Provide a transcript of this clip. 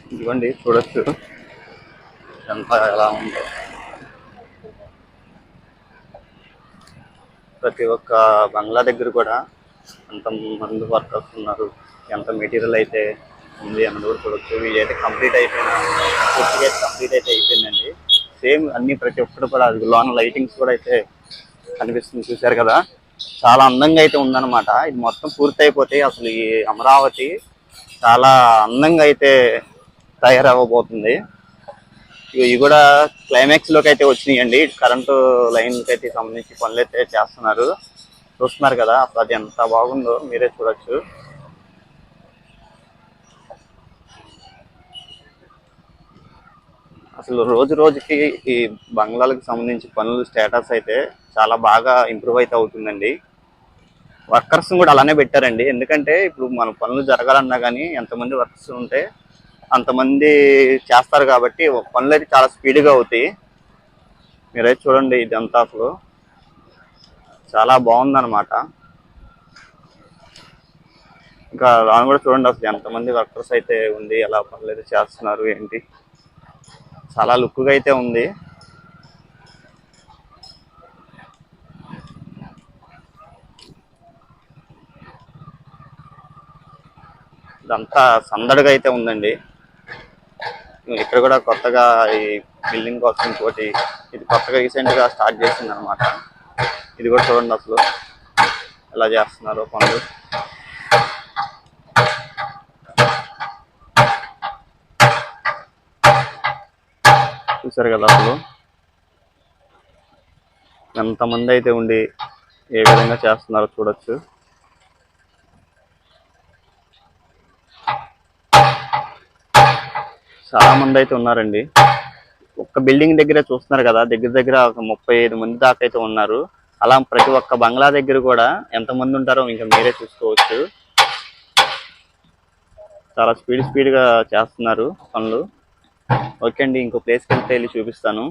ఇదిగోండి చూడొచ్చు ఎంత ఎలా ఉందో. ప్రతి ఒక్క బంగ్లా దగ్గర కూడా ఎంత మంది వర్కర్స్ ఉన్నారు, ఎంత మెటీరియల్ అయితే ఉంది అన్నది కూడా చూడొచ్చు. వీళ్ళైతే కంప్లీట్ అయిపోయిన పూర్తిగా కంప్లీట్ అయితే అయిపోయిందండి. సేమ్ అన్ని ప్రతి ఒక్కటి కూడా అది లోన లైటింగ్స్ కూడా అయితే కనిపిస్తుంది, చూశారు కదా. చాలా అందంగా అయితే ఉందన్నమాట. ఇది మొత్తం పూర్తి అయిపోతే అసలు ఈ అమరావతి చాలా అందంగా అయితే తయారవ్వబోతుంది. ఇవి కూడా క్లైమాక్స్ లోకి అయితే వచ్చినాయండి. కరెంటు లైన్కి అయితే సంబంధించి పనులు అయితే చేస్తున్నారు, చూస్తున్నారు కదా. అసలు అది ఎంత బాగుందో మీరే చూడొచ్చు. అసలు రోజు రోజుకి ఈ బంగ్లాలకు సంబంధించి పనులు స్టేటస్ అయితే చాలా బాగా ఇంప్రూవ్ అయితే అవుతుందండి. వర్కర్స్ కూడా అలానే పెట్టారండి. ఎందుకంటే ఇప్పుడు మన పనులు జరగాలన్నా కానీ ఎంతమంది వర్కర్స్ ఉంటే అంతమంది చేస్తారు కాబట్టి పనులు అయితే చాలా స్పీడ్గా అవుతాయి. మీరైతే చూడండి, ఇదంతా అసలు చాలా బాగుందన్నమాట. ఇంకా రాను కూడా చూడండి అసలు ఎంతమంది వర్కర్స్ అయితే ఉంది, ఎలా పనులు అయితే చేస్తున్నారు ఏంటి. చాలా లుక్గా అయితే ఉంది. ఇదంతా సందడిగా అయితే ఉందండి. ఇక్కడ కూడా కొత్తగా ఈ బిల్డింగ్ కోసం ఇంకోటి ఇది కొత్తగా రీసెంట్గా స్టార్ట్ చేసింది అనమాట. ఇది కూడా చూడండి అసలు ఎలా చేస్తున్నారు పనులు. చూసారు కదా అసలు ఎంతమంది అయితే ఉండి ఏ విధంగా చేస్తున్నారో చూడొచ్చు. చాలా మంది అయితే ఉన్నారండి. ఒక్క బిల్డింగ్ దగ్గర చూస్తున్నారు కదా, దగ్గర దగ్గర ఒక 35 మంది దాకా అయితే ఉన్నారు. అలా ప్రతి ఒక్క బంగ్లా దగ్గర కూడా ఎంతమంది ఉంటారో ఇంకా మీరే చూసుకోవచ్చు. చాలా స్పీడ్గా చేస్తున్నారు పనులు. ఓకే అండి, ఇంకో ప్లేస్కి వెళ్తే వెళ్ళి చూపిస్తాను.